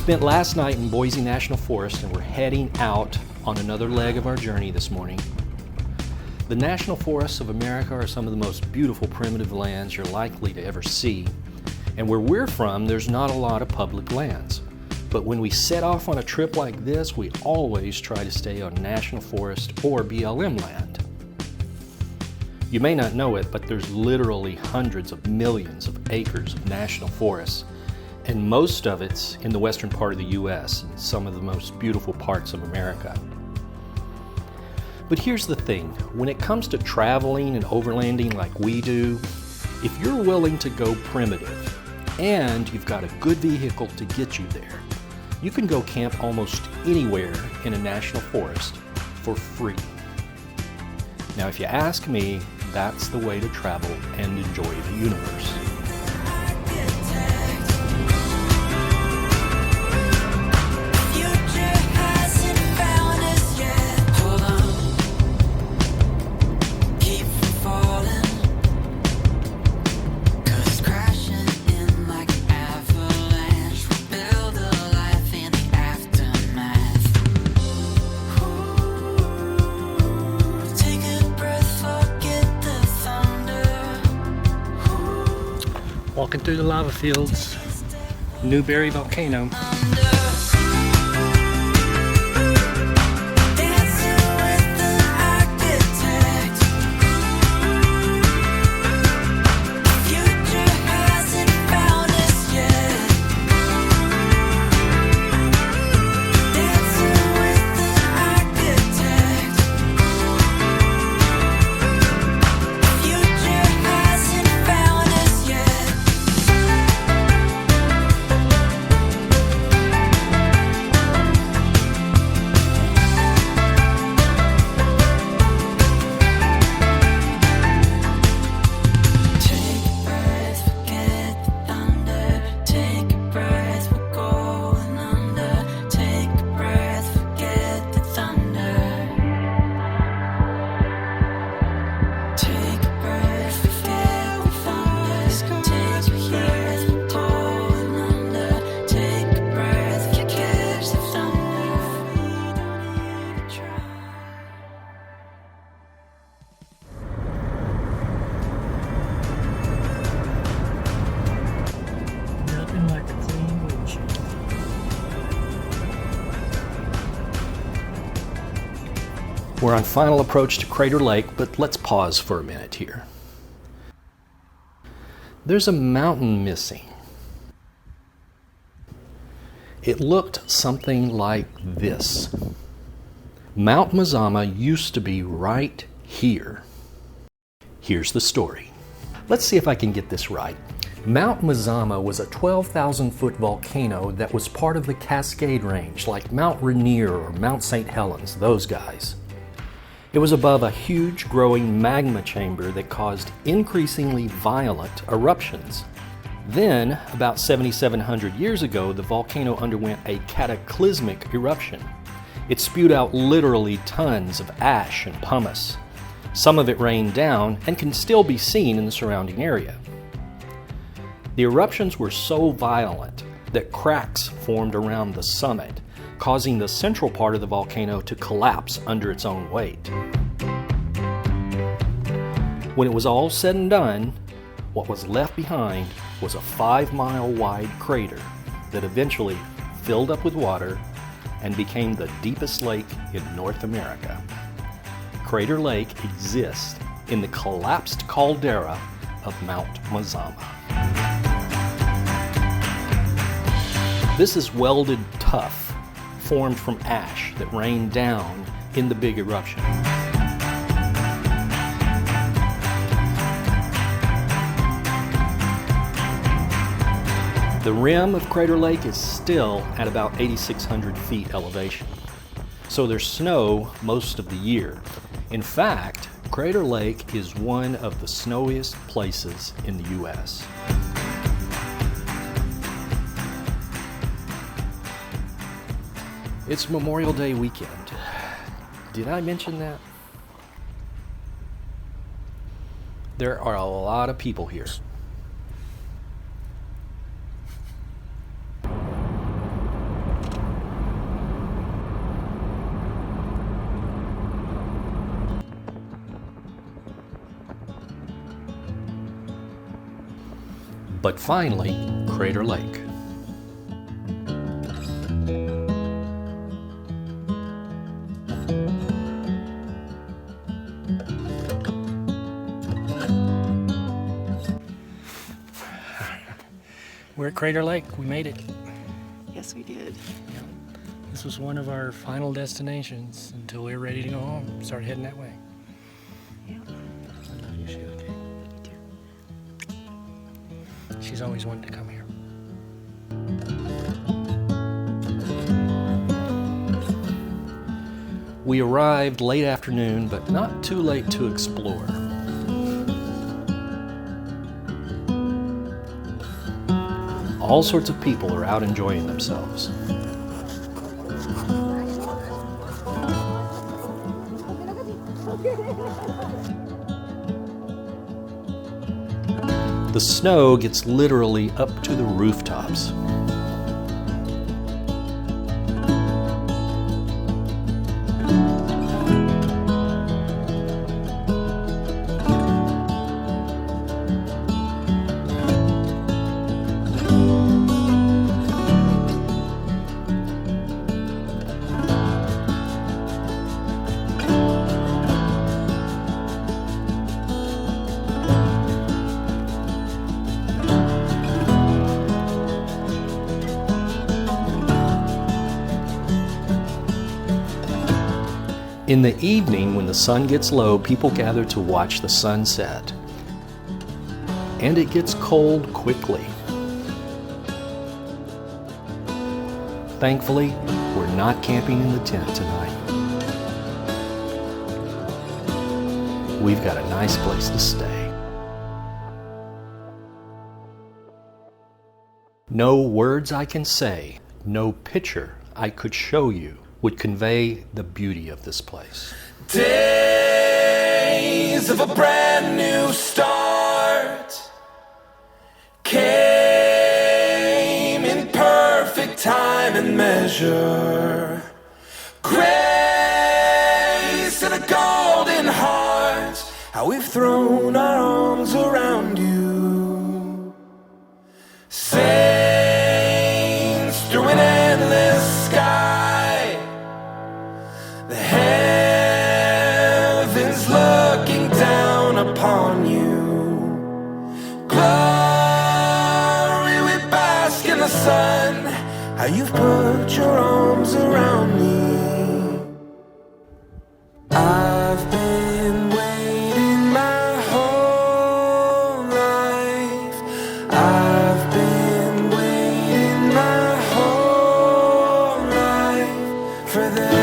spent last night in Boise National Forest and we're heading out on another leg of our journey this morning. The National Forests of America are some of the most beautiful primitive lands you're likely to ever see. And where we're from, there's not a lot of public lands. But when we set off on a trip like this, we always try to stay on National Forest or BLM land. You may not know it, but there's literally hundreds of millions of acres of national forests, and most of it's in the western part of the U.S. and some of the most beautiful parts of America. But here's the thing, when it comes to traveling and overlanding like we do, if you're willing to go primitive and you've got a good vehicle to get you there, you can go camp almost anywhere in a national forest for free. Now, if you ask me, that's the way to travel and enjoy the universe. Walking through the lava fields, Newberry Volcano. We're on final approach to Crater Lake, but let's pause for a minute here. There's a mountain missing. It looked something like this. Mount Mazama used to be right here. Here's the story. Let's see if I can get this right. Mount Mazama was a 12,000-foot volcano that was part of the Cascade Range, like Mount Rainier or Mount St. Helens, those guys. It was above a huge growing magma chamber that caused increasingly violent eruptions. Then, about 7,700 years ago, the volcano underwent a cataclysmic eruption. It spewed out literally tons of ash and pumice. Some of it rained down and can still be seen in the surrounding area. The eruptions were so violent that cracks formed around the summit, causing the central part of the volcano to collapse under its own weight. When it was all said and done, what was left behind was a 5-mile wide crater that eventually filled up with water and became the deepest lake in North America. Crater Lake exists in the collapsed caldera of Mount Mazama. This is welded tuff formed from ash that rained down in the big eruption. The rim of Crater Lake is still at about 8,600 feet elevation, so there's snow most of the year. In fact, Crater Lake is one of the snowiest places in the U.S. It's Memorial Day weekend. Did I mention that? There are a lot of people here. But finally, Crater Lake. We're at Crater Lake. We made it. Yes, we did. Yeah. This was one of our final destinations until we were ready to go home. Started heading that way. Yeah. I love you, Sheila. She's always wanted to come here. We arrived late afternoon, but not too late to explore. All sorts of people are out enjoying themselves. The snow gets literally up to the rooftops. In the evening, when the sun gets low, people gather to watch the sunset. And it gets cold quickly. Thankfully, we're not camping in the tent tonight. We've got a nice place to stay. No words I can say, no picture I could show you would convey the beauty of this place. Days of a brand new start came in perfect time and measure. Grace and a golden heart, how we've thrown our arms around you. Saints through an endless sky, the heavens looking down upon you. Glory, we bask in the sun, how you've put your arms around me. I've been waiting my whole life. I've been waiting my whole life for this.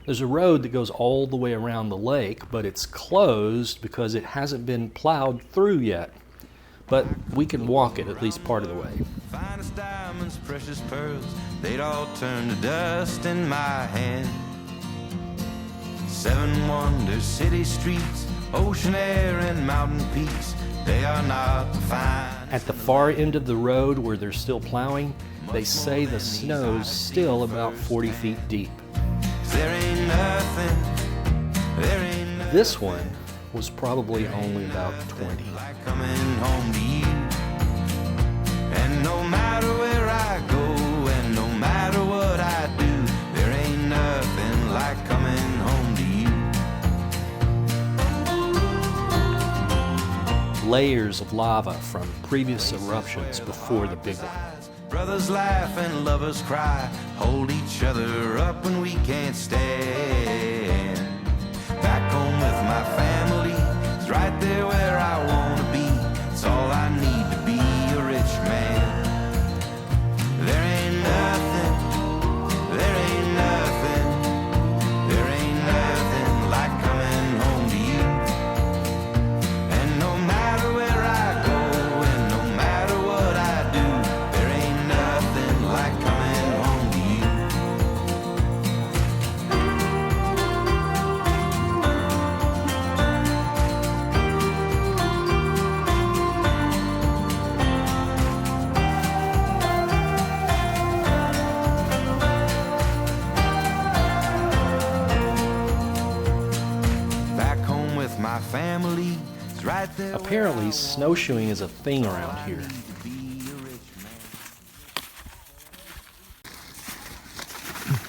There's a road that goes all the way around the lake, but it's closed because it hasn't been plowed through yet. But we can walk it at least part of the way. Finest diamonds, precious pearls, they'd all turn to dust in my hand. 7 wonders, city streets, ocean air and mountain peaks, they are not the finest. At the far end of the road where they're still plowing, they say the snow's still about 40 feet deep. There ain't nothing, there ain't nothing. This one was probably only about 20. Like coming home to you. And no matter where I go, and no matter what I do, there ain't nothing like coming home to you. Layers of lava from previous eruptions before the big one. Brothers laugh and lovers cry, hold each other up when we can't stand. Back home with my family, it's right there where I wanna be. It's all I need to be a rich man. There ain't nothing, there ain't nothing, there ain't nothing like coming home to you. And no matter where I go, and no matter what I do, there ain't nothing like coming home to you. Back home with my family, it's right there. Apparently, snowshoeing is a thing around here.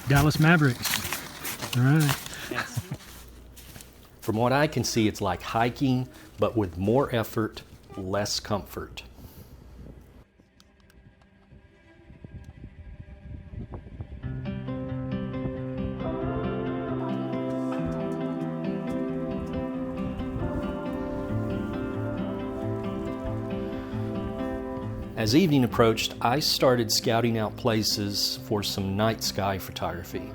Dallas Mavericks. All right. From what I can see, it's like hiking, but with more effort, less comfort. As evening approached, I started scouting out places for some night sky photography.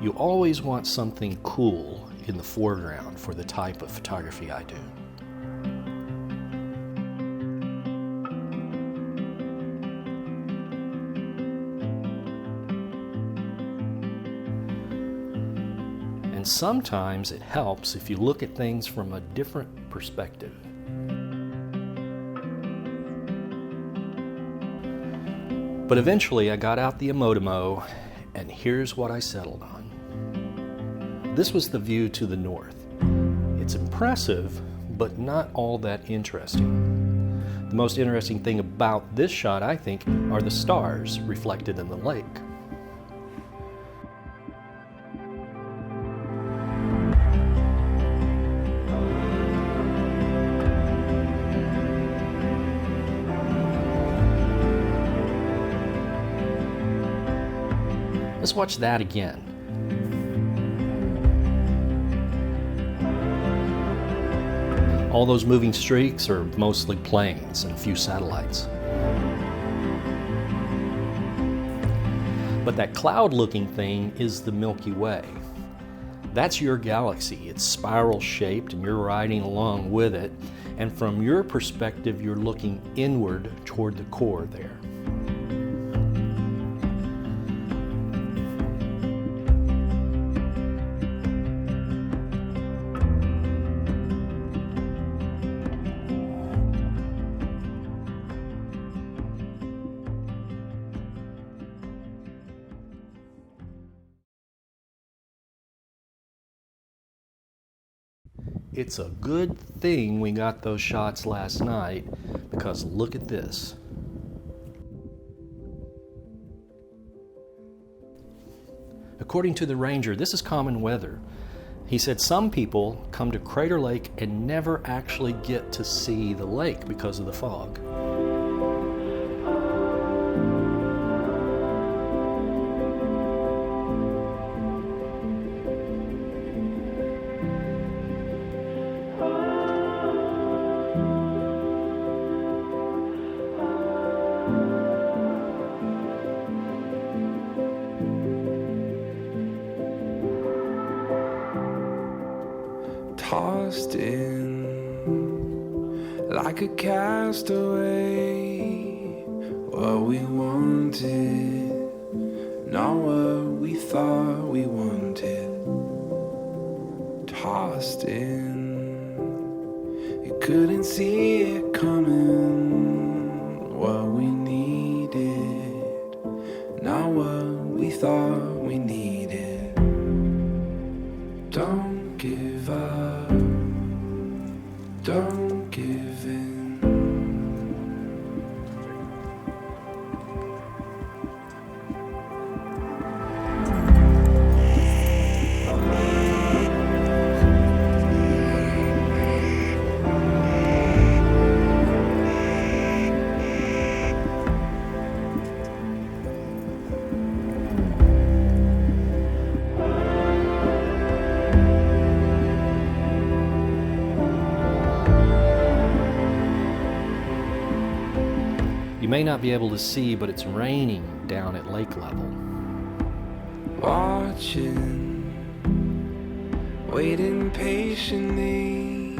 You always want something cool in the foreground for the type of photography I do. And sometimes it helps if you look at things from a different perspective. But eventually I got out the Emotimo, and here's what I settled on. This was the view to the north. It's impressive, but not all that interesting. The most interesting thing about this shot, I think, are the stars reflected in the lake. Let's watch that again. All those moving streaks are mostly planes and a few satellites. But that cloud-looking thing is the Milky Way. That's your galaxy. It's spiral-shaped and you're riding along with it. And from your perspective, you're looking inward toward the core there. It's a good thing we got those shots last night, because look at this. According to the ranger, this is common weather. He said some people come to Crater Lake and never actually get to see the lake because of the fog. Tossed in like a castaway, what we wanted, not what we thought we wanted. Tossed in, you couldn't see it coming, what we needed, not what thought we needed. Don't give up, don't give in. You may not be able to see, but it's raining down at lake level. Watching, waiting patiently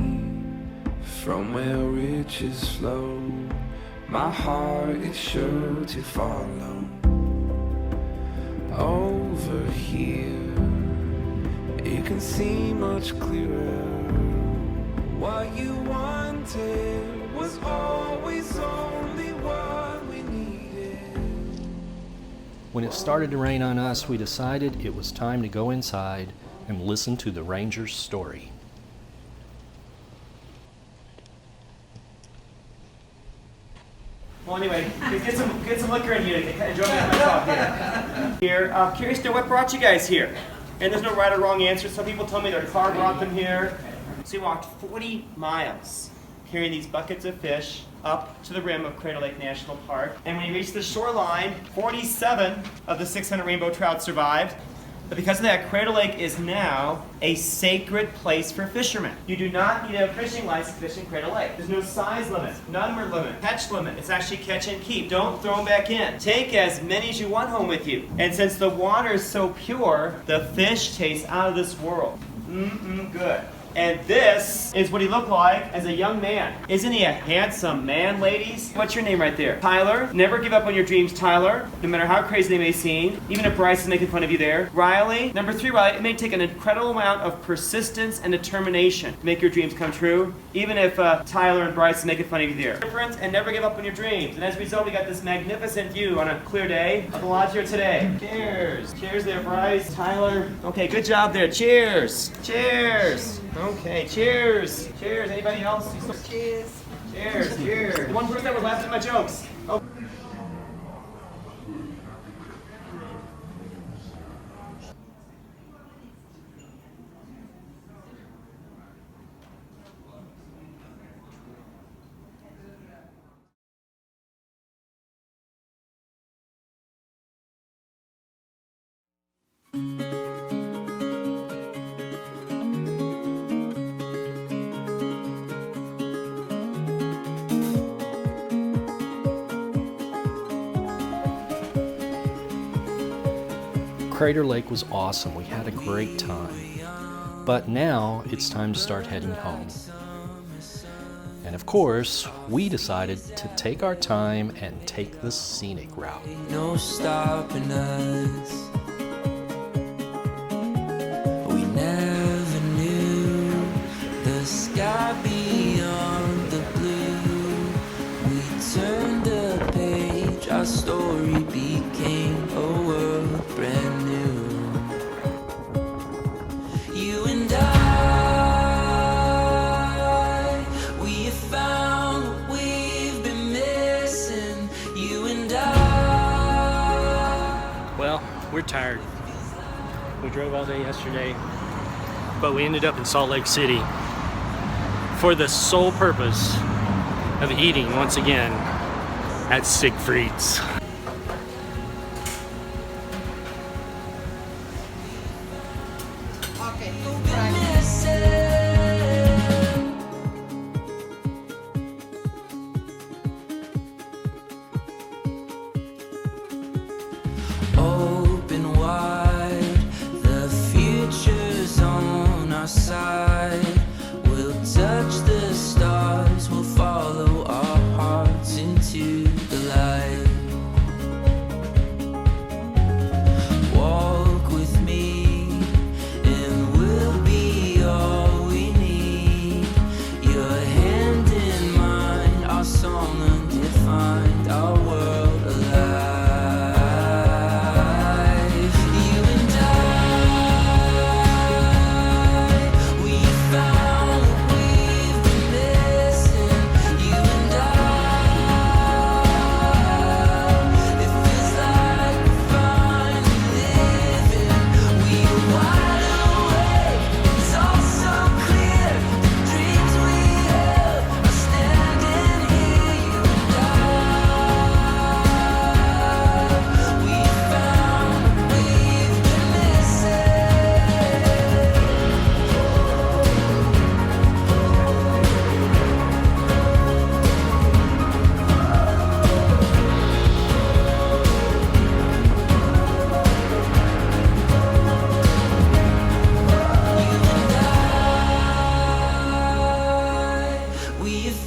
from where riches flow. My heart is sure to follow. Over here, you can see much clearer. What you wanted was always only what we needed. When it started to rain on us, we decided it was time to go inside and listen to the ranger's story. Well, anyway, get some liquor in here to enjoy myself here. Curious to know what brought you guys here. And there's no right or wrong answer. Some people tell me their car brought them here. So we walked 40 miles carrying these buckets of fish up to the rim of Crater Lake National Park. And when you reach the shoreline, 47 of the 600 rainbow trout survived. But because of that, Crater Lake is now a sacred place for fishermen. You do not need a fishing license to fish in Crater Lake. There's no size limit, number limit, catch limit. It's actually catch and keep. Don't throw them back in. Take as many as you want home with you. And since the water is so pure, the fish taste out of this world. Good. And this is what he looked like as a young man. Isn't he a handsome man, ladies? What's your name right there? Tyler. Never give up on your dreams, Tyler, no matter how crazy they may seem, even if Bryce is making fun of you there. Riley. Number 3, Riley, it may take an incredible amount of persistence and determination to make your dreams come true, even if Tyler and Bryce is making fun of you there. Difference, and never give up on your dreams. And as a result, we got this magnificent view on a clear day of the lodge here today. Cheers. Cheers there, Bryce, Tyler. Okay, good job there. Cheers. Cheers. Okay, cheers. Cheers. Anybody else? Cheers. Cheers. Cheers. One person that was laughing at my jokes. Oh. Crater Lake was awesome. We had a great time. But now it's time to start heading home. And of course, we decided to take our time and take the scenic route. No stopping us. We never knew the sky beyond the blue. We turned the page, our story became a world brand new. You and I, we have found what we've been missing. You and I. Well, we're tired. We drove all day yesterday, but we ended up in Salt Lake City for the sole purpose of eating once again at Siegfried's. Open wide, the future's on our side. We'll touch the stars, we'll follow our hearts into the light.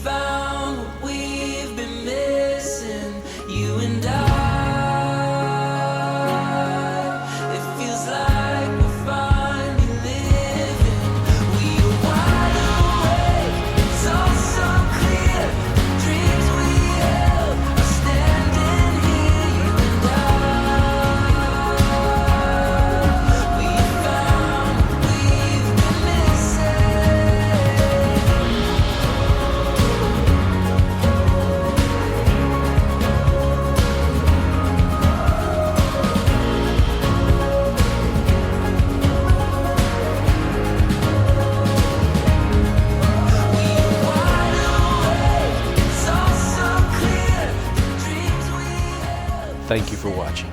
found what we've been missing, you and I. It feels like we're finally living. We are wide awake, it's all so clear. The dreams we held are standing here, you and I. We found what we've been missing. Thank you for watching.